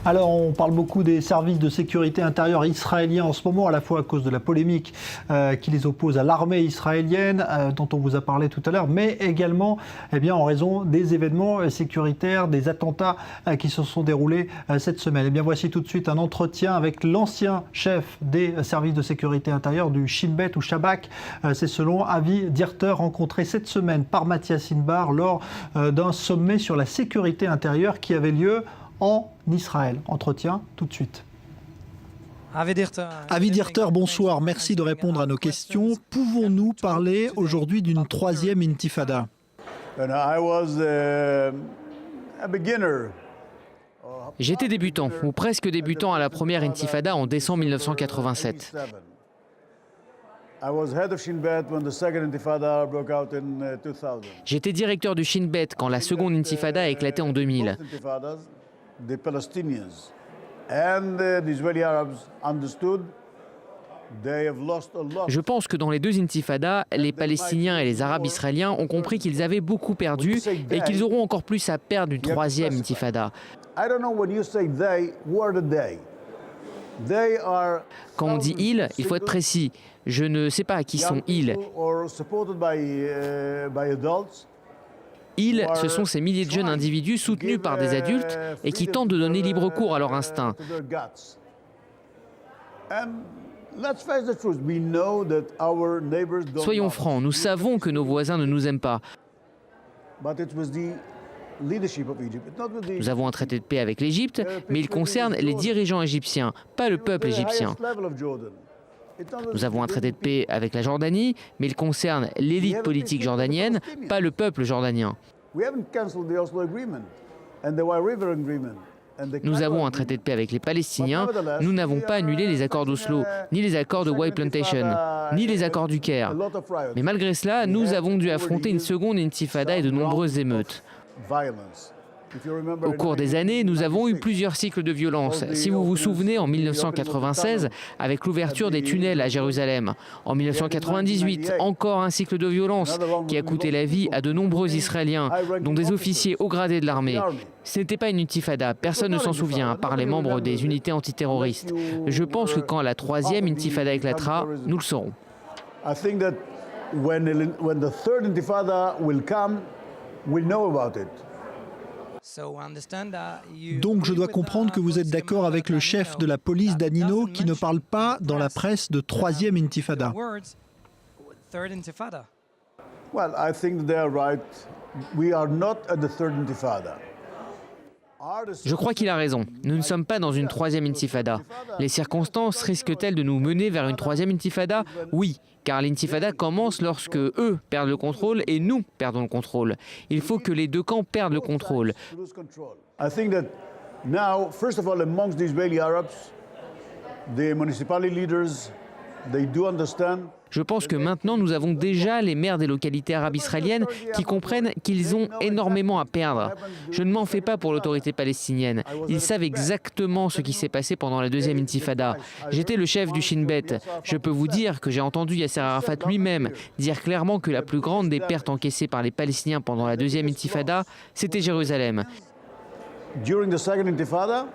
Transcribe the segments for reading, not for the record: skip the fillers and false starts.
Alors, on parle beaucoup des services de sécurité intérieure israéliens en ce moment, à la fois à cause de la polémique qui les oppose à l'armée israélienne, dont on vous a parlé tout à l'heure, mais également en raison des événements sécuritaires, des attentats qui se sont déroulés cette semaine. Voici tout de suite un entretien avec l'ancien chef des services de sécurité intérieure du Shin Bet ou Shabak. C'est selon Avi Dirter, rencontré cette semaine par Mathias Inbar lors d'un sommet sur la sécurité intérieure qui avait lieu en Israël. Entretien tout de suite. Avi Dirter, bonsoir. Merci de répondre à nos questions. Pouvons-nous parler aujourd'hui d'une troisième intifada ? J'étais débutant, ou presque débutant à la première intifada en décembre 1987. J'étais directeur du Shin Bet quand la seconde intifada a éclaté en 2000. Je pense que dans les deux intifadas, les Palestiniens et les Arabes israéliens ont compris qu'ils avaient beaucoup perdu et qu'ils auront encore plus à perdre d'une troisième intifada. Quand on dit « ils », il faut être précis. Je ne sais pas qui sont « ils ». Ils, ce sont ces milliers de jeunes individus soutenus par des adultes et qui tentent de donner libre cours à leur instinct. Soyons francs, nous savons que nos voisins ne nous aiment pas. Nous avons un traité de paix avec l'Égypte, mais il concerne les dirigeants égyptiens, pas le peuple égyptien. Nous avons un traité de paix avec la Jordanie, mais il concerne l'élite politique jordanienne, pas le peuple jordanien. Nous avons un traité de paix avec les Palestiniens, nous n'avons pas annulé les accords d'Oslo, ni les accords de White Plantation, ni les accords du Caire. Mais malgré cela, nous avons dû affronter une seconde intifada et de nombreuses émeutes. Au cours des années, nous avons eu plusieurs cycles de violence. Si vous vous souvenez, en 1996, avec l'ouverture des tunnels à Jérusalem. En 1998, encore un cycle de violence qui a coûté la vie à de nombreux Israéliens, dont des officiers haut gradés de l'armée. Ce n'était pas une intifada, personne ne s'en souvient, à part les membres des unités antiterroristes. Je pense que quand la troisième intifada éclatera, nous le saurons. Donc je dois comprendre que vous êtes d'accord avec le chef de la police Danino qui ne parle pas dans la presse de troisième intifada. Je crois qu'il a raison. Nous ne sommes pas dans une troisième intifada. Les circonstances risquent-elles de nous mener vers une troisième intifada ? Oui, car l'intifada commence lorsque eux perdent le contrôle et nous perdons le contrôle. Il faut que les deux camps perdent le contrôle. Je pense que maintenant, nous avons déjà les maires des localités arabes israéliennes qui comprennent qu'ils ont énormément à perdre. Je ne m'en fais pas pour l'autorité palestinienne. Ils savent exactement ce qui s'est passé pendant la deuxième intifada. J'étais le chef du Shin Bet. Je peux vous dire que j'ai entendu Yasser Arafat lui-même dire clairement que la plus grande des pertes encaissées par les Palestiniens pendant la deuxième intifada, c'était Jérusalem. During the second intifada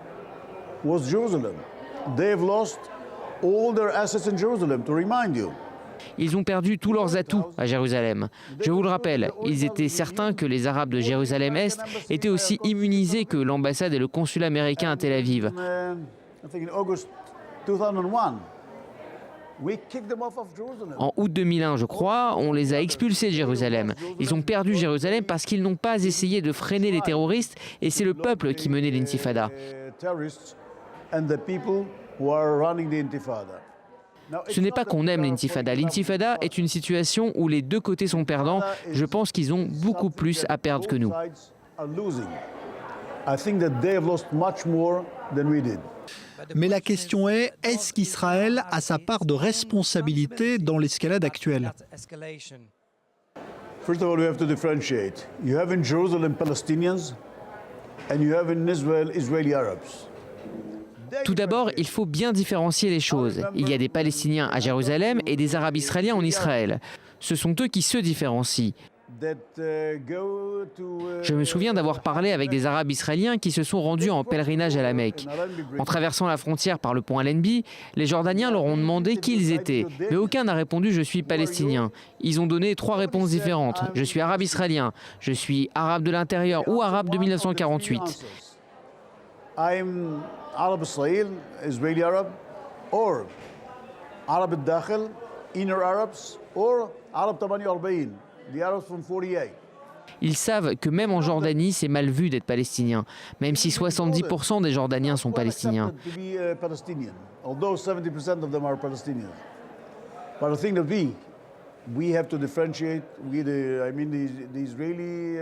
was Jerusalem. They've lost all their assets in Jerusalem, to remind you. Ils ont perdu tous leurs atouts à Jérusalem. Je vous le rappelle, ils étaient certains que les Arabes de Jérusalem-Est étaient aussi immunisés que l'ambassade et le consulat américain à Tel Aviv. En août 2001, je crois, on les a expulsés de Jérusalem. Ils ont perdu Jérusalem parce qu'ils n'ont pas essayé de freiner les terroristes et c'est le peuple qui menait l'intifada. Ce n'est pas qu'on aime l'intifada. L'intifada est une situation où les deux côtés sont perdants. Je pense qu'ils ont beaucoup plus à perdre que nous. Mais la question est-ce qu'Israël a sa part de responsabilité dans l'escalade actuelle ? First of all, we have to differentiate. You have in Jerusalem Palestinians and you have in Israel Israeli Arabs. Tout d'abord, il faut bien différencier les choses. Il y a des Palestiniens à Jérusalem et des Arabes israéliens en Israël. Ce sont eux qui se différencient. Je me souviens d'avoir parlé avec des Arabes israéliens qui se sont rendus en pèlerinage à la Mecque. En traversant la frontière par le pont Allenby, les Jordaniens leur ont demandé qui ils étaient, mais aucun n'a répondu « je suis palestinien ». Ils ont donné 3 réponses différentes. « Je suis arabe israélien »,« je suis arabe de l'intérieur » ou « arabe de 1948 ». I'm Arab Israel, Israeli Arab, or Arab al-Dakhil, inner Arabs, or Arab 48, the Arabs from 48. Ils savent que même en Jordanie, c'est mal vu d'être palestinien, même si 70% des Jordaniens sont palestiniens. Although 70% of them are Palestinians. But the thing that we have to differentiate with the Israeli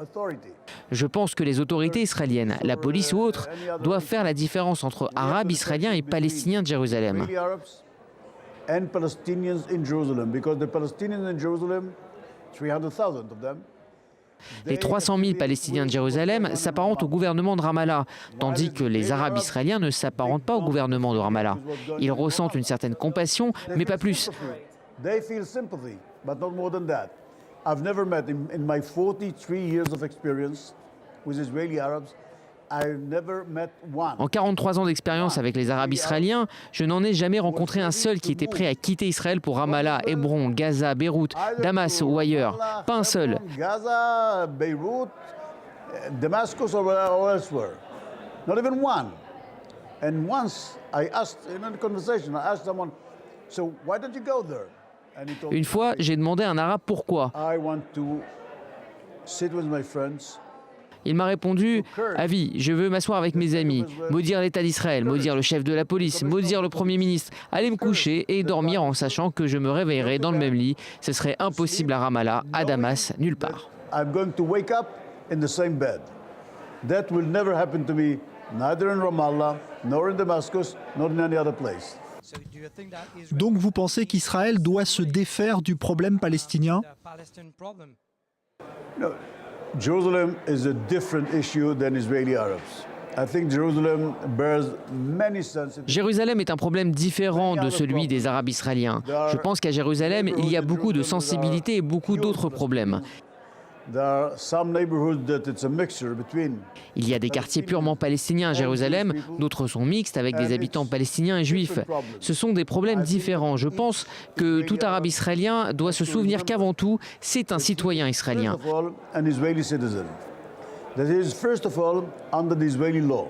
authority. Je pense que les autorités israéliennes, la police ou autres, doivent faire la différence entre Arabes israéliens et Palestiniens de Jérusalem. Israeli Arabs and Palestinians in Jerusalem, because the Palestinians in Jerusalem, 300,000 of them. Les 300 000 Palestiniens de Jérusalem s'apparentent au gouvernement de Ramallah, tandis que les Arabes israéliens ne s'apparentent pas au gouvernement de Ramallah. Ils ressentent une certaine compassion, mais pas plus. They feel sympathy, but not more than that. I've never met, in my 43 years of experience with Israeli Arabs, I've never met one. En 43 ans d'expérience avec les Arabes israéliens, je n'en ai jamais rencontré un seul qui était prêt à quitter Israël pour Ramallah, Hébron, Gaza, Beyrouth, Damas ou ailleurs. Pas un seul. Gaza, Beirut, Damascus or elsewhere. Not even one. And once I asked, in a conversation, I asked someone, so why don't you go there? And he told me, Une fois, j'ai demandé à un Arabe pourquoi. I want to sit with my friends. Il m'a répondu « Avi, je veux m'asseoir avec mes amis, maudire l'État d'Israël, maudire le chef de la police, maudire le Premier ministre, aller me coucher et dormir en sachant que je me réveillerai dans le même lit. Ce serait impossible à Ramallah, à Damas, nulle part. » I'm going to wake up in the same bed. That will never happen to me, neither in Ramallah, nor in Damascus, nor in any other place. Donc vous pensez qu'Israël doit se défaire du problème palestinien? No, Jerusalem is a different issue than Israeli Arabs. I think Jerusalem bears many sensitive. Jérusalem est un problème différent de celui des Arabes israéliens. Je pense qu'à Jérusalem, il y a beaucoup de sensibilité et beaucoup d'autres problèmes. There are some neighborhoods that it's a mixture between. Il y a des quartiers purement palestiniens à Jérusalem, d'autres sont mixtes avec des habitants palestiniens et juifs. Ce sont des problèmes différents. Je pense que tout Arabe israélien doit se souvenir qu'avant tout, c'est un citoyen israélien. First of all, an Israeli citizen. That is, first of all, under the Israeli law.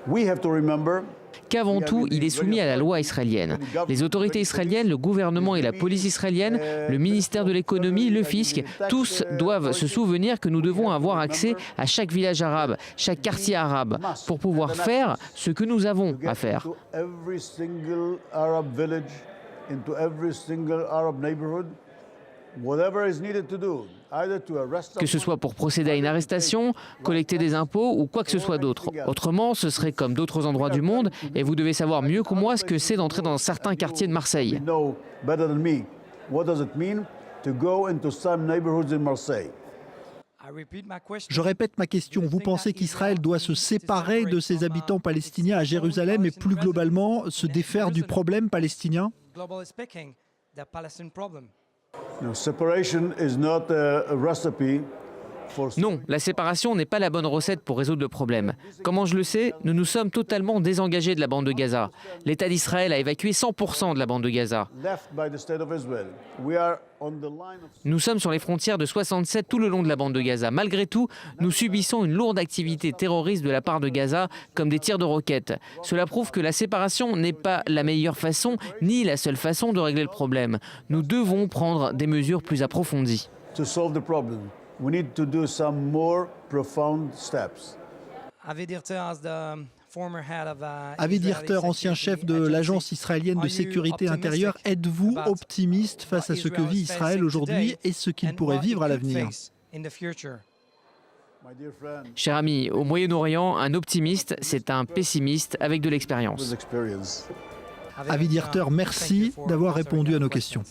We have to remember. Qu'avant tout, il est soumis à la loi israélienne. Les autorités israéliennes, le gouvernement et la police israélienne, le ministère de l'économie, le fisc, tous doivent se souvenir que nous devons avoir accès à chaque village arabe, chaque quartier arabe, pour pouvoir faire ce que nous avons à faire. Every single Arab village, into every single Arab neighborhood, whatever is needed to do, either to arrest Que ce soit pour procéder à une arrestation, collecter des impôts ou quoi que ce soit d'autre. Autrement, ce serait comme d'autres endroits du monde et vous devez savoir mieux que moi ce que c'est d'entrer dans certains quartiers de Marseille. You know better than me. What does it mean to go into some neighborhoods in Marseille? Je répète ma question. Vous pensez qu'Israël doit se séparer de ses habitants palestiniens à Jérusalem et plus globalement se défaire du problème palestinien? No, separation is not a recipe for. Non, la séparation n'est pas la bonne recette pour résoudre le problème. Comment je le sais? Nous nous sommes totalement désengagés de la bande de Gaza. L'État d'Israël a évacué 100% de la bande de Gaza. Left by the state of Israel. We are on the line of. Nous sommes sur les frontières de 67 tout le long de la bande de Gaza. Malgré tout, nous subissons une lourde activité terroriste de la part de Gaza, comme des tirs de roquettes. Cela prouve que la séparation n'est pas la meilleure façon, ni la seule façon de régler le problème. Nous devons prendre des mesures plus approfondies. To solve the problem, we need to do some more profound steps. Avi Dirter, ancien chef de l'agence israélienne de sécurité intérieure, êtes-vous optimiste face à ce que vit Israël aujourd'hui et ce qu'il pourrait vivre à l'avenir? My dear friend, Cher ami, au Moyen-Orient, un optimiste, c'est un pessimiste avec de l'expérience. with experience. Avi Dirter, merci d'avoir répondu à nos questions.